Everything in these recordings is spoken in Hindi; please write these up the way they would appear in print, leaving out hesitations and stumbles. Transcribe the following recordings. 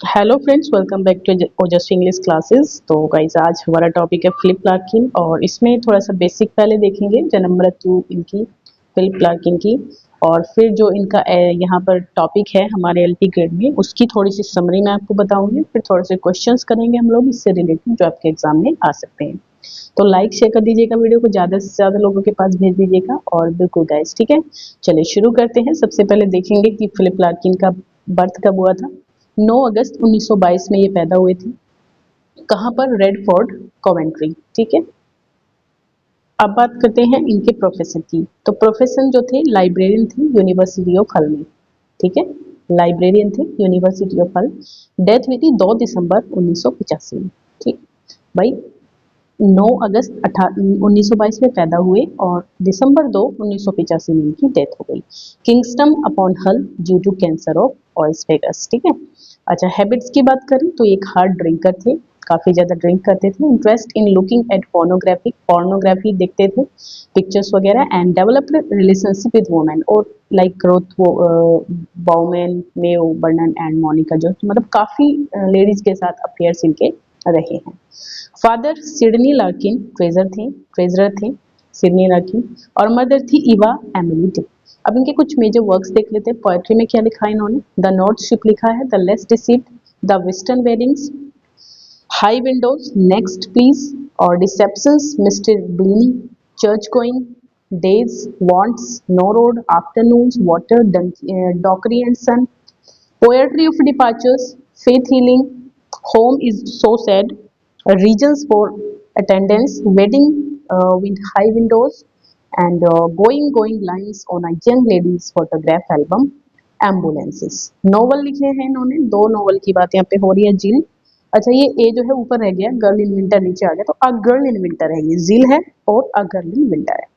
Hello friends, welcome back to Ojas English classes. तो गाइज आज हमारा टॉपिक है फिलिप लार्किन और इसमें थोड़ा सा बेसिक पहले देखेंगे जनम्बर 2 इनकी फिलिप लार्किन की। और फिर जो इनका यहाँ पर टॉपिक है हमारे एलपी ग्रेड में उसकी थोड़ी सी समरी मैं आपको बताऊंगी। फिर थोड़े से क्वेश्चंस करेंगे हम लोग इससे रिलेटेड जो आपके एग्जाम में आ सकते हैं। तो लाइक शेयर कर दीजिएगा, वीडियो को ज़्यादा से ज़्यादा लोगों के पास भेज दीजिएगा। और बिल्कुल गाइज, ठीक है, चलिए शुरू करते हैं। सबसे पहले देखेंगे कि फिलिप लार्किन का बर्थ कब हुआ था। 9 अगस्त 1922 में ये पैदा हुए थे। कहाँ पर? Redford, Coventry. ठीक है, अब बात करते हैं इनके प्रोफेशन की। तो प्रोफेशन जो थे, लाइब्रेरियन थे यूनिवर्सिटी ऑफ हल में। ठीक है, लाइब्रेरियन थे यूनिवर्सिटी ऑफ हल। डेथ हुई थी 2 दिसंबर 1985 में। ठीक भाई, 9 अगस्त 1922 में पैदा हुए और दिसंबर 2 1985 में इनकी डेथ हो गई। किंगस्टन अपॉन हल ड्यू टू कैंसर ऑफ ऑयस्फेगस। ठीक है, अच्छा हैबिट्स की बात करें तो एक हार्ड ड्रिंकर थे, काफ़ी ज़्यादा ड्रिंक करते थे। Interest in looking at pornography देखते थे, पिक्चर्स वगैरह। And developed relationship with women और like growth Bowman, Mayo Bernon and Monica, जो मतलब काफ़ी लेडीज के साथ अफेयर्स इनके रहे हैं। फादर सिडनी लार्किन ट्रेजरर थे सिडनी लार्किन, और मदर थी इवा एमिली डिक। अब इनके कुछ मेजर वर्क्स देख लेते हैं। पोएट्री में क्या लिखा है इन्होंने? द नॉर्थ शिप लिखा है, the less deceived, the western weddings, high windows, next please, और deceptions, mister Bleaney, church going, days, wants, no road, afternoons, water, Dockery and son, poetry of departures, faith healing, home is so sad, regions for attendance, wedding with high windows, and going lines on a young lady's photograph album, ambulances। Novel लिखे हैं इन्होंने, 2 नोवेल की बात यहाँ पे हो रही है। जिल, अच्छा ये ए जो है ऊपर रह गया, गर्ल इन विंटर नीचे आ गया, तो अ गर्ल इन विंटर है, ये जिल है और अ गर्ल इन विंटर है।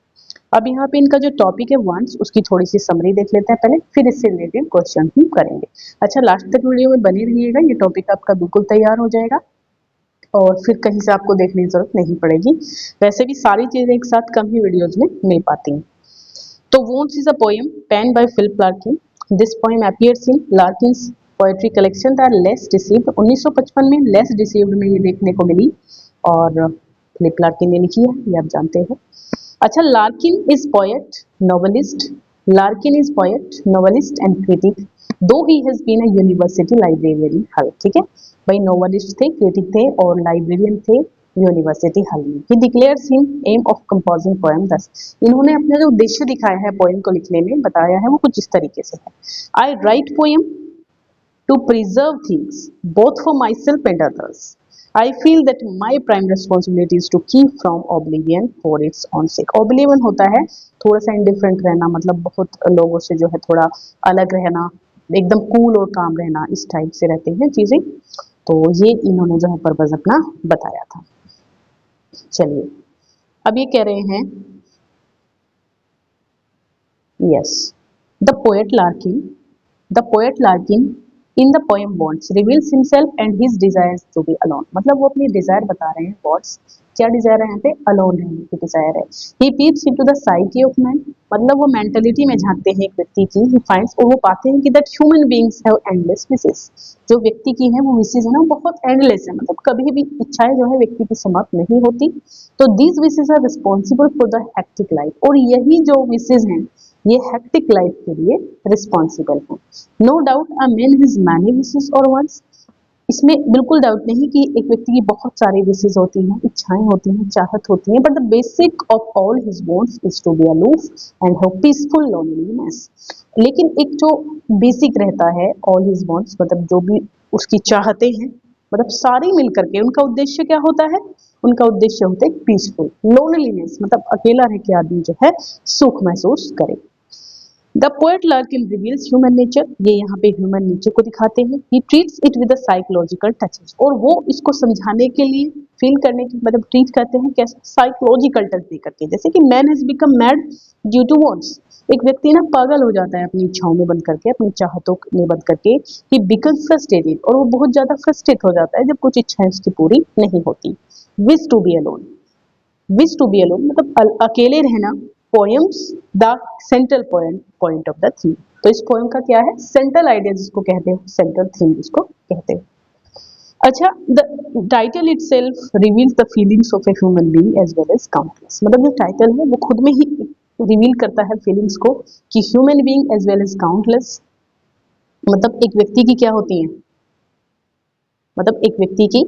अब यहाँ पे इनका जो टॉपिक है वंस, उसकी थोड़ी सी समरी देख लेते हैं पहले, फिर इससे रिलेटेड क्वेश्चन भी करेंगे। अच्छा लास्ट तक वीडियो में बने रहिएगा, ये टॉपिक आपका बिल्कुल तैयार हो जाएगा और फिर कहीं से आपको देखने की जरूरत नहीं पड़ेगी। वैसे भी सारी चीजें एक साथ कम ही वीडियोज में मिल पाती हैं। तो wants is a poem pen by Philip Larkin. This poem appears in Larkin's poetry collection the less deceived. 1955 में लेस डिसीव्ड में ये देखने को मिली और फिलिप लार्किन ने लिखी है, ये आप जानते हो। अच्छा, Larkin is poet, novelist. Larkin is poet, novelist and critic, though he has been a university librarian Hull. ठीक है भाई, नोवेलिस्ट थे, क्रिटिक थे और लाइब्रेरियन थे यूनिवर्सिटी हल में। He declares him aim of composing poem thus. इन्होंने अपना जो उद्देश्य दिखाया है पोएम को लिखने में, बताया है वो कुछ इस तरीके से है। I write poem to preserve things both for myself and others. I feel that my prime responsibility is to keep from oblivion for its own sake. Oblivion होता है थोड़ा सा indifferent रहना, मतलब बहुत लोगों से जो है थोड़ा अलग रहना, एकदम कूल और काम रहना, इस टाइप से रहते हैं चीजें। तो ये इन्होंने जो है पर्पज अपना बताया था। चलिए अब ये कह रहे हैं, yes, the poet Larkin, the poet Larkin in the poem wants reveals himself and his desires to be alone. मतलब वो अपनी डिजायर बता रहे हैं। वॉन्ट्स क्या डिजायर है यहाँ पे? अलोन रहने की डिजायर है। He peeps into the psyche of man, मतलब वो मेंटलिटी में झांकते हैं एक व्यक्ति की। ही फाइंड्स, और वो पाते हैं कि that human beings have endless wishes. जो व्यक्ति की है वो विशेस है ना, वो बहुत एंडलेस है, मतलब कभी भी इच्छाएं जो है व्यक्ति की समाप्त नहीं होती। तो these wishes are responsible for the hectic life, और यही जो विशेस हैं ये हेक्टिक लाइफ के लिए रिस्पॉन्सिबल है। No doubt a man has many wishes और वांट्स। इसमें बिल्कुल डाउट नहीं कि एक व्यक्ति की बहुत सारी विशेस होती हैं, इच्छाएं होती हैं, चाहत होती हैं, but the basic of all his wants is to be aloof and have peaceful loneliness. लेकिन एक जो बेसिक रहता है, ऑल हिज वांट्स मतलब जो भी उसकी चाहते हैं, मतलब सारी मिल करके उनका उद्देश्य क्या होता है? उनका उद्देश्य होता है पीसफुल। लोनलीनेस मतलब अकेला रह के आदमी जो है सुख महसूस करे। The poet Larkin reveals human nature, ये यहाँ पे ह्यूमन नेचर को दिखाते हैं। ही treats it with psychological touches, और वो इसको समझाने के लिए, फील करने की मतलब ट्रीट करते हैं कैसे? साइकोलॉजिकल टच दे करके। जैसे कि man has become mad due to wants, एक व्यक्ति ना पागल हो जाता है अपनी इच्छाओं में बंद करके, अपनी चाहतों में बंद करके। ही बिकम्स फ्रस्ट्रेटेड, और वो बहुत ज्यादा फ्रस्ट्रेट हो जाता है जब कुछ इच्छाएं उसकी पूरी नहीं होती। Wish to be alone, wish to be alone मतलब अकेले रहना। Poems the central point of the theme, तो इस पोएम का क्या है? सेंट्रल आइडिया जिसको कहते हो, सेंट्रल थीम जिसको कहते हो। अच्छा, the title itself reveals the feelings of a human being as well as countless, मतलब जो टाइटल है वो खुद में ही रिवील करता है फीलिंग्स को कि human being as well as countless, मतलब एक व्यक्ति की क्या होती है, मतलब एक व्यक्ति की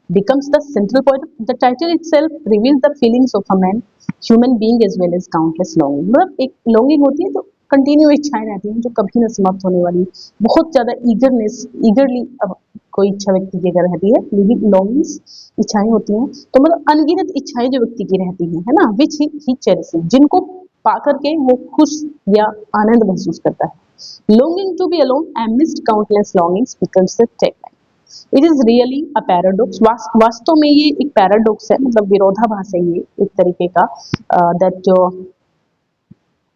becomes the central point. The title itself reveals the feelings of a man, human being as well as countless longing. मतलब एक longing होती है जो कंटिन्यू इच्छाएं रहती हैं जो कभी न समाप्त होने वाली, बहुत ज्यादा ईगरनेस, ईगरली अब कोई इच्छा व्यक्ति की अगर रहती है, लिविंग लॉन्गिंग्स इच्छाएं होती हैं, तो मतलब अनगिनत इच्छाएं जो व्यक्ति की रहती हैं, है ना, विच ही चेरिशेस, जिनको पा करके वो खुश या आनंद महसूस करता है। Longing to be alone amidst countless longings becomes the tagline. It is really a paradox, वास्तव में ये एक पैराडॉक्स है, मतलब विरोधाभास है ये एक तरीके का, that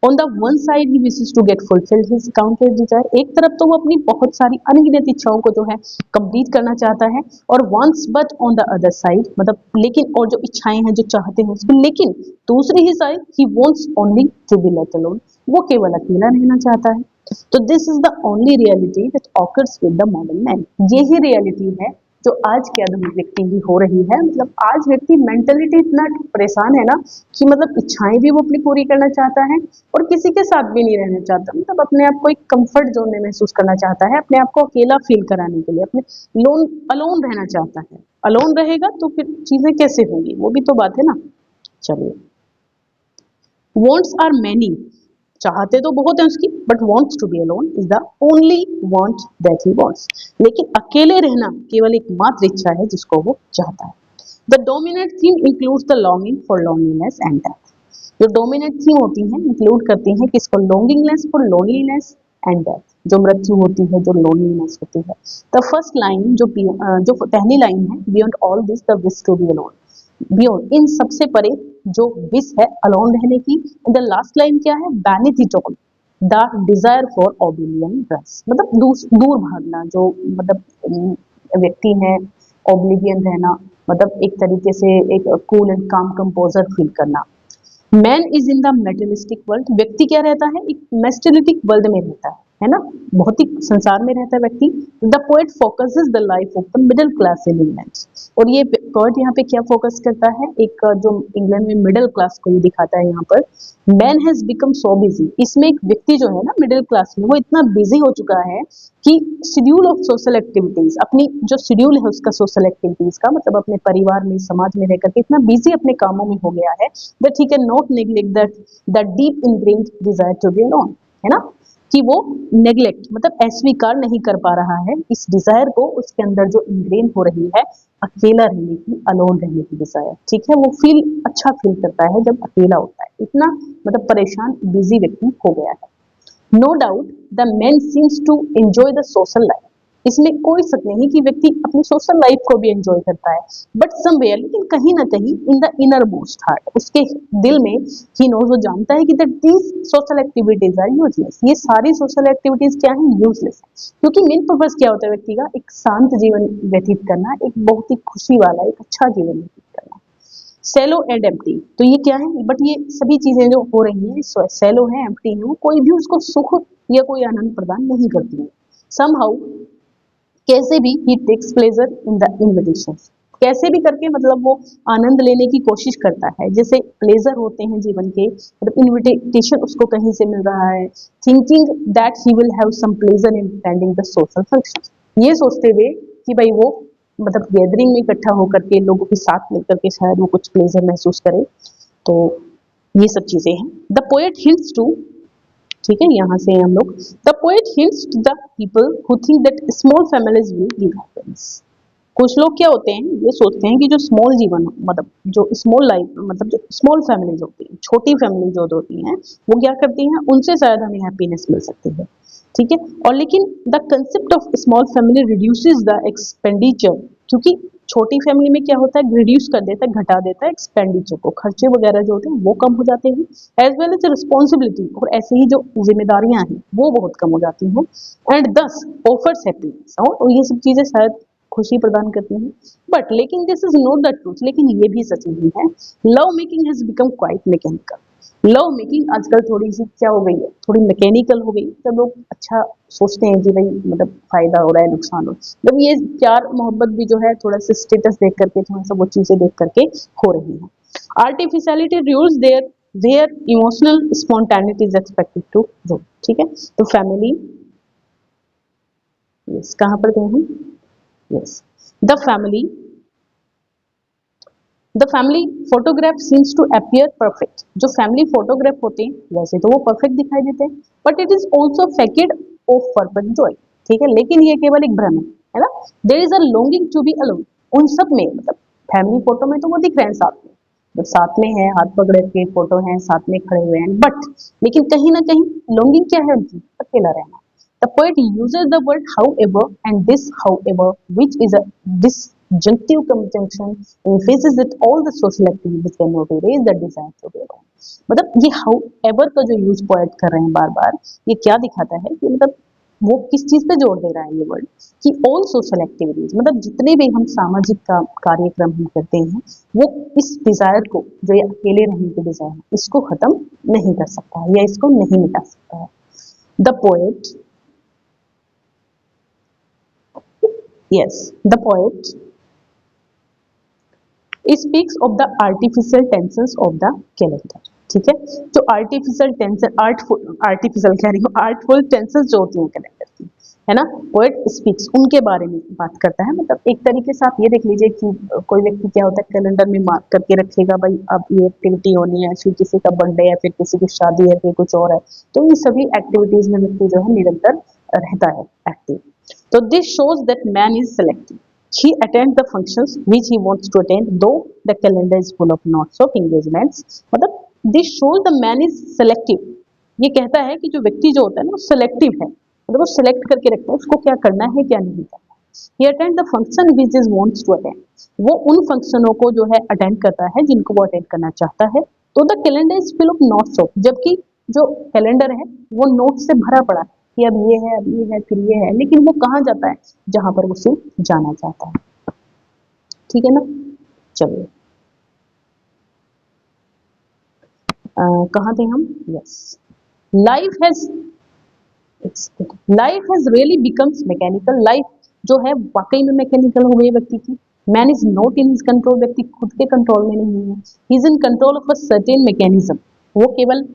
on the one side he wishes to get fulfilled his countless desire, एक तरफ तो वो अपनी बहुत सारी अनगिनत इच्छाओं को जो है कंप्लीट करना चाहता है, और once but on the other side, मतलब लेकिन और जो इच्छाएं हैं जो चाहते हैं उसको, लेकिन दूसरी ही side he wants only to be let alone, वो केवल अकेला रहना चाहता है। तो this is the only reality that occurs with the modern man, यही रियलिटी है जो आज के आधुनिक व्यक्ति की हो रही है। मतलब आज व्यक्ति मेंटलिटी इतना परेशान है ना कि मतलब इच्छाएं भी वो अपनी पूरी करना चाहता है और किसी के साथ भी नहीं रहना चाहता, मतलब अपने आप को एक कंफर्ट जोन में महसूस करना चाहता है, अपने आप को अकेला फील कराने के लिए अपने लोन अलोन रहना चाहता है। अलोन रहेगा तो फिर चीजें कैसे होंगी, वो भी तो बात है ना। चलिए, wants are many, चाहते तो बहुत है उसकी, but wants to be alone is the only want that he wants, लेकिन अकेले रहना केवल एकमात्र इच्छा है जिसको वो चाहता है। The dominant theme includes the longing for loneliness and death. जो डोमिनेंट थीम होती हैं इंक्लूड करती हैं किसको, लॉन्गिंगनेस फॉर लोनलीनेस एंड डेथ, जो मृत्यु होती है, जो लोनलीनेस होती है। द फर्स्ट लाइन जो पहली लाइन है, beyond all this the wish to be alone, beyond इन सबसे परे जो विश है अलोन रहने की। द लास्ट लाइन क्या है, vanity toll the desire for oblivion रस, मतलब दूर भागना, जो मतलब व्यक्ति है, ओब्लिवियन रहना, मतलब एक तरीके से एक कूल एंड काम कंपोजर फील करना। Man is in the materialistic world, व्यक्ति क्या रहता है, एक मेटेरियलिस्टिक वर्ल्ड में रहता है ना, भौतिक संसार में रहता है व्यक्ति। The poet focuses the life of the middle class in England, और ये पोएट यहाँ पे क्या फोकस करता है, एक जो इंग्लैंड में मिडिल क्लास को ये दिखाता है यहाँ पर। Man has become so busy, इसमें एक व्यक्ति जो है ना मिडिल क्लास में, वो इतना बिजी हो चुका है कि शेड्यूल ऑफ सोशल एक्टिविटीज, अपनी जो शेड्यूल है उसका सोशल एक्टिविटीज का, मतलब अपने परिवार में समाज में रहकर के इतना बिजी अपने कामों में हो गया है that he cannot neglect that deep ingrained desire to be alone, है ना, कि वो नेग्लेक्ट मतलब अस्वीकार नहीं कर पा रहा है इस डिजायर को, उसके अंदर जो इनग्रेन हो रही है अकेला रहने की, अलोन रहने की डिजायर। ठीक है, वो फील अच्छा फील करता है जब अकेला होता है, इतना मतलब परेशान बिजी व्यक्ति हो गया है। No doubt the man seems to enjoy the social life, इसमें कोई शक नहीं कि व्यक्ति अपनी सोशल लाइफ को भी एंजॉय करता है, बट समवेयर, लेकिन कहीं ना कहीं in the inner most heart, उसके दिल में ही नोज, वो जानता है कि that these social activities are useless, ये सारी सोशल एक्टिविटीज क्या है, यूजलेस है, क्योंकि मेन पर्पज क्या होता है व्यक्ति का, एक शांत जीवन व्यतीत करना, एक बहुत ही खुशी वाला एक अच्छा जीवन व्यतीत करना। सेलो एंड एम्प्टी, तो ये क्या है, बट ये सभी चीजें जो हो रही हैं सेलो है, एम्प्टी है, वो कोई भी उसको सुख या कोई आनंद प्रदान नहीं करती है। समहाउ कैसे भी he takes pleasure in the invitation, कैसे भी करके मतलब वो आनंद लेने की कोशिश करता है, जैसे प्लेजर होते हैं जीवन के, मतलब इन्विटेशन उसको कहीं से मिल रहा है, thinking that he will have some pleasure in attending the social function, ये सोचते हुए कि भाई वो मतलब गैदरिंग में इकट्ठा होकर के लोगों के साथ मिलकर के शायद वो कुछ प्लेजर महसूस करे, तो ये सब चीजें हैं। द पोएट हिंट्स टू, ठीक है, यहाँ से हम लोग, the poet hints to the people who think that small families will give happiness, कुछ लोग क्या होते हैं, ये सोचते हैं कि जो स्मॉल जीवन मतलब जो स्मॉल लाइफ मतलब जो स्मॉल फैमिलीज होती हैं, छोटी फैमिली जो होती हैं, वो क्या करती हैं, उनसे शायद हमें हैप्पीनेस मिल सकती है। ठीक है, और लेकिन the concept of small family reduces the expenditure, क्योंकि छोटी फैमिली में क्या होता है, रिड्यूस कर देता है, घटा देता है एक्सपेंडिचर को, खर्चे वगैरह जो होते हैं वो कम हो जाते हैं, एज वेल एज रिस्पॉन्सिबिलिटी, और ऐसे ही जो जिम्मेदारियां हैं वो बहुत कम हो जाती हैं, एंड दस ऑफर्स हैप्पीनेस, और ये सब चीजें शायद खुशी प्रदान करती हैं। बट लेकिन this is not the truth, लेकिन ये भी सच नहीं है। Love making has become quite mechanical, love making आजकल थोड़ी सी क्या हो गई है, थोड़ी मैकेनिकल हो गई। सब लोग अच्छा सोचते हैं कि भाई मतलब फायदा हो रहा है, नुकसान हो रहा है। जब ये प्यार मोहब्बत भी जो है थोड़ा सा स्टेटस देख करके, थोड़ा सा वो चीजें देख करके हो रही है। Artificiality rules there where emotional spontaneity is expected to grow. ठीक है, तो फैमिली, यस कहाँ पर गए हम, yes the family, the family photograph seems to appear perfect. जो फैमिली फोटोग्राफ होते हैं वैसे तो वो परफेक्ट दिखाई देते हैं, but it is also facade of perfect joy. ठीक है, लेकिन ये केवल एक भ्रम है ना। There is a longing to be alone. उन सब में मतलब फैमिली फोटो में तो वो दिख रहे हैं साथ में, जब साथ में है, हाथ पकड़े के फोटो हैं, साथ में खड़े हुए हैं, बट लेकिन कहीं ना कहीं लॉन्गिंग क्या है उनकी, अकेला रहना। The poet uses the word however and this however, which is a disjunctive conjunction, emphasizes that all the social activities cannot erase the desire to be alone। मतलब ये however का जो यूज पोएट कर रहे हैं बार बार, ये क्या दिखाता है कि मतलब वो किस चीज पे जोर दे रहा है ये वर्ड, कि ऑल सोशल एक्टिविटीज, मतलब जितने भी हम सामाजिक कार्यक्रम हम करते हैं, वो इस डिजायर को, जो ये अकेले रहने की डिजायर है, इसको खत्म नहीं कर सकता है या इसको नहीं मिटा सकता है। The poet, yes, the poet speaks of the artificial tensions of the calendar। ठीक है, जो आर्टिफिशियल टेंशन, आर्टिफिशियल कह रही हूँ, आर्टफुल टेंशन जो होती है कैलेंडर की, है ना। पोएट स्पीक्स उनके बारे में बात करता है। मतलब एक तरीके से आप ये देख लीजिए कि कोई व्यक्ति क्या होता है, कैलेंडर में मार्क करके रखेगा भाई अब ये एक्टिविटी होनी है, फिर किसी का बर्थडे है, फिर किसी की शादी है, फिर कुछ और है, तो इन सभी एक्टिविटीज में व्यक्ति जो है निरंतर रहता है active. So this shows that man is selective. He attends the functions which he wants to attend, though the calendar is full of knots of engagements। मतलब this shows the man is selective। ये कहता है कि जो व्यक्ति जो होता है ना वो सेलेक्टिव है, मतलब वो सेलेक्ट करके रखता है उसको क्या करना है क्या नहीं करना है। He attends the function which he wants to attend। वो उन फंक्शनों को जो है अटेंड करता है जिनको वो अटेंड करना चाहता है। तो the calendar is full of notes of, जबकि जो कैलेंडर है वो नोट से भरा पड़ा है कि अब ये है, अब ये है, फिर ये है, लेकिन वो कहाँ जाता है, जहां पर वो सिर्फ जाना चाहता है। ठीक है ना, चलिए कहाँ थे हम, yes life has, life has really becomes mechanical. Life जो है वाकई में मैकेनिकल हो गई व्यक्ति की। Man is not in his control, व्यक्ति खुद के कंट्रोल में नहीं है। He is in control of a certain mechanism, वो केवल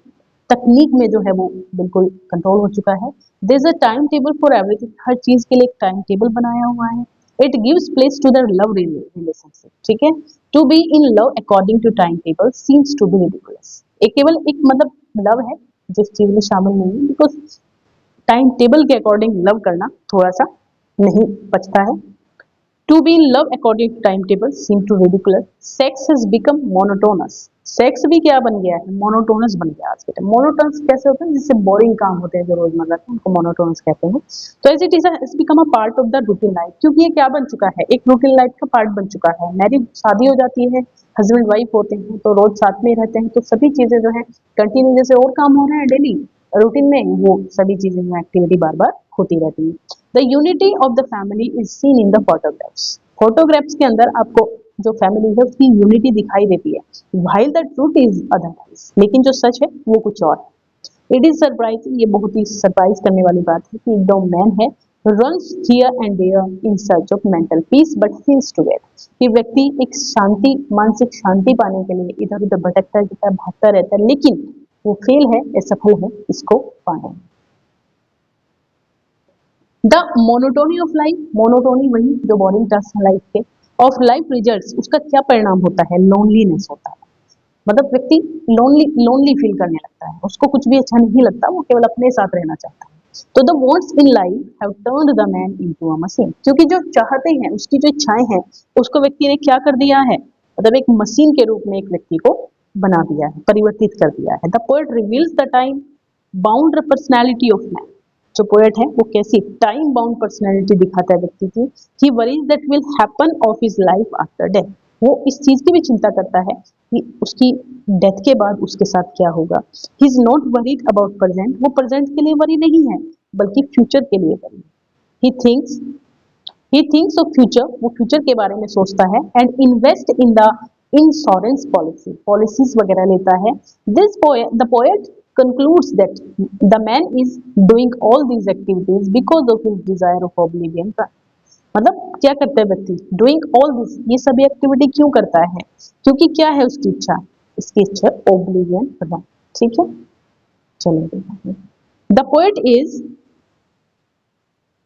तकनीक में जो है वो बिल्कुल कंट्रोल हो चुका है। There is a timetable for everything, हर चीज के लिए एक टाइम टेबल बनाया हुआ है। It gives place to the love relationship. ठीक है, to be in love according to time table seems to be ridiculous. एक केवल एक मतलब लव है जिस चीज में शामिल नहीं है, बिकॉज टाइम टेबल के अकॉर्डिंग लव करना थोड़ा सा नहीं बचता है। To be in love according to time table seem to ridiculous. Sex has become monotonous, sex भी क्या बन गया है, मोनोटोनस बन गया आज के टाइम। मोनोटोनस कैसे होते हैं, जिससे बोरिंग काम होते हैं जो रोजमर्रा के, उनको मोनोटोनस कहते हैं। तो as it is become a part of the routine life, क्योंकि ये क्या बन चुका है, एक रूटीन लाइफ का पार्ट बन चुका है। मैरिज शादी हो जाती है, हस्बैंड वाइफ होते हैं तो रोज साथ में रहते हैं, तो सभी चीजें जो है कंटिन्यू, जैसे और काम हो रहे हैं डेली रूटीन में, वो सभी चीजें में एक्टिविटी बार बार होती रहती है। The unity of the family is seen in the photographs. Photographs के अंदर आपको जो फैमिली है उसकी यूनिटी दिखाई देती है, while the truth is otherwise, लेकिन जो सच है वो कुछ और है। इट इज सरप्राइजिंग, ये बहुत ही सरप्राइज करने वाली बात है कि दो मैन है runs here and there in search of mental peace but feels together, कि व्यक्ति एक शांति, मानसिक शांति पाने के लिए इधर उधर भटकता रहता है, भागता रहता है, लेकिन वो फेल है, असफल है इसको पाने में। The monotony of life, monotony वही जो बोरिंग टास्क है लाइफ के, ऑफ लाइफ रिजल्ट्स, उसका क्या परिणाम होता है, लोनलीनेस होता है। मतलब व्यक्ति लोनली लोनली फील करने लगता है, उसको कुछ भी अच्छा नहीं लगता, वो केवल अपने साथ रहना चाहता है। तो the wants in life have turned the man into a machine, क्योंकि जो चाहते हैं, उसकी जो इच्छाएं हैं, उसको व्यक्ति ने क्या कर दिया है, मतलब एक मशीन के रूप में एक व्यक्ति को बना दिया है, परिवर्तित कर दिया है। The poet reveals the time bound personality of man, जो पोएट है वो कैसी टाइम बाउंड पर्सनैलिटी दिखाता है व्यक्ति की। He worries that will happen of his life after death, वो इस चीज की भी चिंता करता है कि उसकी डेथ के बाद उसके साथ क्या होगा। He is not worried about present, वो प्रेजेंट के लिए वरी नहीं है बल्कि फ्यूचर के लिए वरी है। ही थिंक्स ऑफ फ्यूचर, वो फ्यूचर के बारे में सोचता है। And invest in the insurance policy, policies वगैरह लेता है। This the poet concludes that the man is doing all these activities because of his desire of oblivion। मतलब क्या करता है व्यक्ति, डूइंग ऑल दिस, ये सभी एक्टिविटी क्यों करता है, क्योंकि क्या है उसकी इच्छा, इसकी इच्छा ओब्लिवियन करना। ठीक है, चलिए the poet is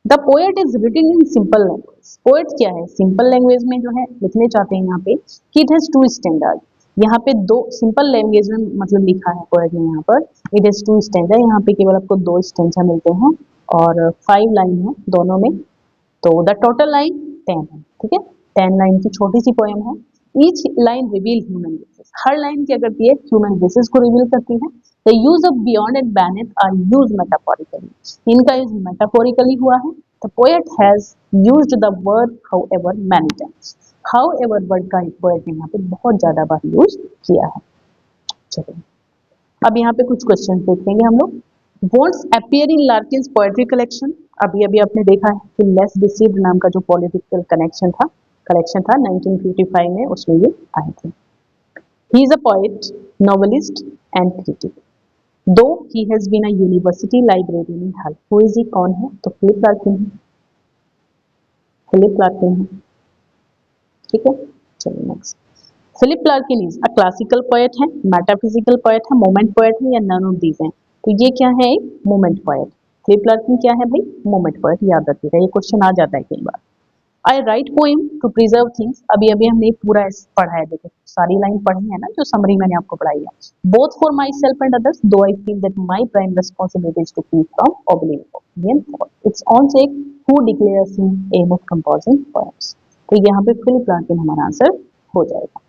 the poet is written in simple language. Poet क्या है, सिंपल लैंग्वेज में जो है लिखने चाहते हैं यहाँ पे कि इट हैज टू स्टैंडर्ड। यहाँ पे दो सिंपल लैंग्वेज में मतलब लिखा है पोएट ने यहाँ पर, इट हैज टू स्टैंडर्ड, यहाँ पे केवल आपको 2 स्टैंडर्ड मिलते हैं और 5 लाइन है दोनों में। तो द टोटल लाइन 10 है। ठीक है, 10 लाइन की छोटी सी पोएम है। Each line reveal human basis, हर लाइन क्या करती है, ह्यूमन बेसिस को रिवील करती है। The use of beyond and beneath are use metaphorically, इनका यूज मेटाफोरिकली हुआ है। The poet has used the word however many times, however word का पोएट ने यहाँ पे बहुत ज्यादा बार यूज किया है। चलिए अब यहाँ पे कुछ क्वेश्चन देखेंगे हम लोग। Wants appear in Larkin's poetry collection। अभी अभी आपने देखा है कि लेस डिसीव्ड नाम का जो पॉलिटिकल कलेक्शन था 1955 में, उसमें ये आए थे। He is a poet, novelist and critic. Though he has been a university librarian in Hull। Who is he, कौन है, तो फिलिप लार्किन है, फिलिप लार्किन है। ठीक है, चलिए next. Philip Larkin is a classical poet है, मेटाफिजिकल पोएट है, मोमेंट पोएट है या नन ऑफ दीज हैं। तो ये क्या है, एक मोमेंट पोएट। फिलिप लार्किन क्या है भाई, मोमेंट पोएट, याद रखिएगा, ये क्वेश्चन आ जाता है कई बार। I write poem to preserve things. अभी अभी हमने पूरा पढ़ा है, देखो सारी लाइन पढ़ी है ना, जो समरी मैंने आपको पढ़ाई है। Both for myself and others, though I feel that my prime responsibility is to keep from oblivion its own sake who declares in aim of composing poems. तो यहाँ पे फिलिप लार्किन हमारा आंसर हो जाएगा।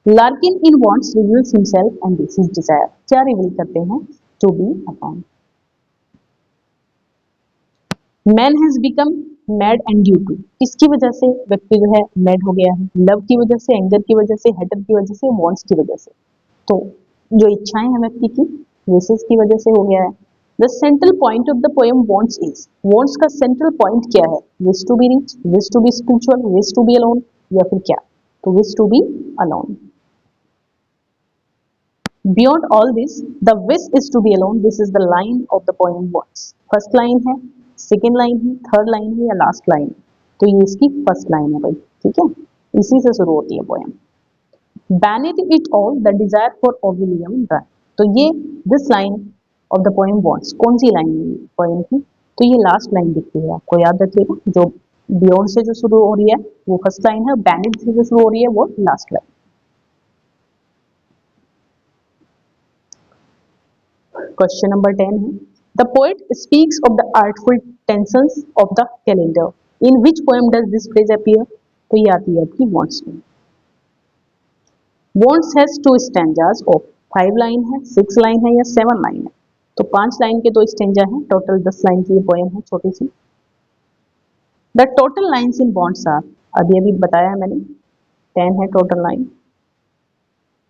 Larkin in wants reveals himself and this is desire। क्या रिवील करते हैं, to be upon। Man has become mad and due to, किसकी वजह से व्यक्ति जो है mad हो गया है, लव की वजह से, एंगर की वजह से, हेटर की वजह से, wants की वजह से। तो जो इच्छाएं हैं व्यक्ति की, विशेष की वजह से हो गया है। The central point of the poem wants is, wants का central point क्या है, wish to be rich, wish to be spiritual, wish to be alone, या फिर क्या, तो wish to be alone। Beyond all this, the wish is to be alone। This is the line of the poem wants। First line है, सेकेंड लाइन है, थर्ड लाइन है या लास्ट लाइन, तो ये इसकी फर्स्ट लाइन है भाई। ठीक है, इसी से शुरू होती है poem. Beneath it all, the desire for oblivion run। तो ये this line of the poem wants, कौन सी लाइन है पोएम की, तो ये लास्ट लाइन दिखती है, आपको याद रखिएगा। जो बियॉन्ड से जो शुरू हो रही है वो फर्स्ट लाइन है, बैनिथ से जो शुरू हो रही है वो लास्ट लाइन। क्वेश्चन नंबर 10 है, the poet speaks of the artful tensions of the calendar. In which poem does this phrase appear, तो ये आती है आपकी वॉन्ट्स में। Wants has 2 stanzas of 5 line है, 6 लाइन है या 7 लाइन है, तो 5 लाइन के 2 स्टैंजा है, टोटल 10 लाइन की ये पोएम है छोटी सी। The total lines in wants are, अभी अभी बताया है मैंने, 10 है total line.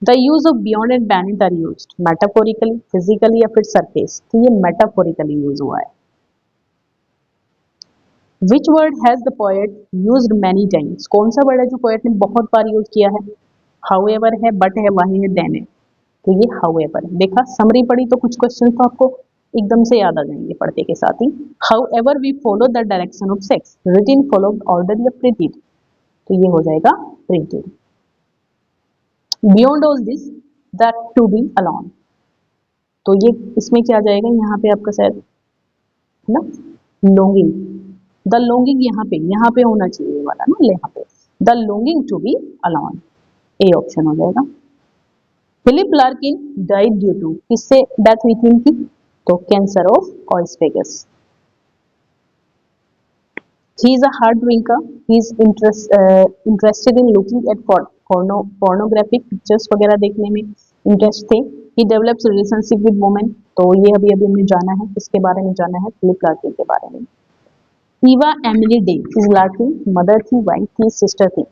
The use of beyond and beneath are used metaphorically, physically या फिर surface, तो ये metaphorically use हुआ है। Which word has the poet used many times? कौन सा वर्ड है जो पोएट ने बहुत बार यूज किया है, however है, but है, why है, then है, तो ये however है। देखा समरी पढ़ी तो कुछ क्वेश्चन तो आपको एकदम से याद आ जाएंगे पढ़ते के साथ ही। However we follow the direction of sex, written followed order या printed, तो ये हो जाएगा printed। Beyond all this the to be alone, तो ये इसमें क्या आ जाएगा, यहाँ पे आपका शायद ना लॉन्गिंग, द लॉन्गिंग यहाँ पे होना चाहिए वाला ना, यहाँ पे the longing to be alone, a option हो जाएगा। Philip Larkin died due to, किससे डेथ हुई थी इनकी, तो cancer of oesophagus. He is a hard drinker. He is interested in looking at pornographic pictures वगैरह देखने में इंटरेस्ट थे। He develops relationship with women, तो ये अभी अभी हमने जाना है, किसके बारे में जाना है, फिलिप लार्किन के बारे में। Eva Emily Day is Larkin mother थी, वाइफ थी, सिस्टर थी,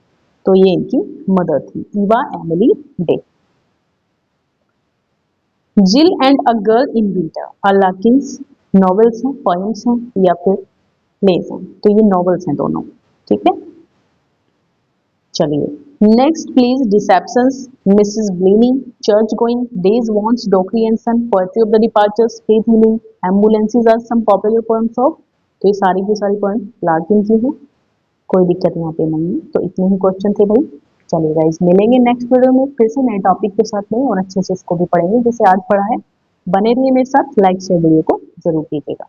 तो ये इनकी मदर थी, Eva Emily Day. Jill and a girl in winter are Larkin's novels हैं, पोएम्स हैं या फिर प्लेज हैं, तो ये नॉवेल्स हैं दोनों। ठीक है, चलिए next please deceptions, Mrs Bleaney, church going, days wants, Dockery and son, poetry of the departures, faith healing, ambulances are some popular poems of. तो ये सारी की सारी पोएम प्लार्किन की है, कोई दिक्कत यहाँ पे नहीं है। तो इतने ही क्वेश्चन थे भाई। चलिए गाइस, मिलेंगे नेक्स्ट वीडियो में फिर से नए टॉपिक के साथ में और अच्छे से इसको भी पढ़ेंगे जैसे आज पढ़ा है। बने रहिए मेरे साथ, लाइक शेयर वीडियो को जरूर कीजिएगा।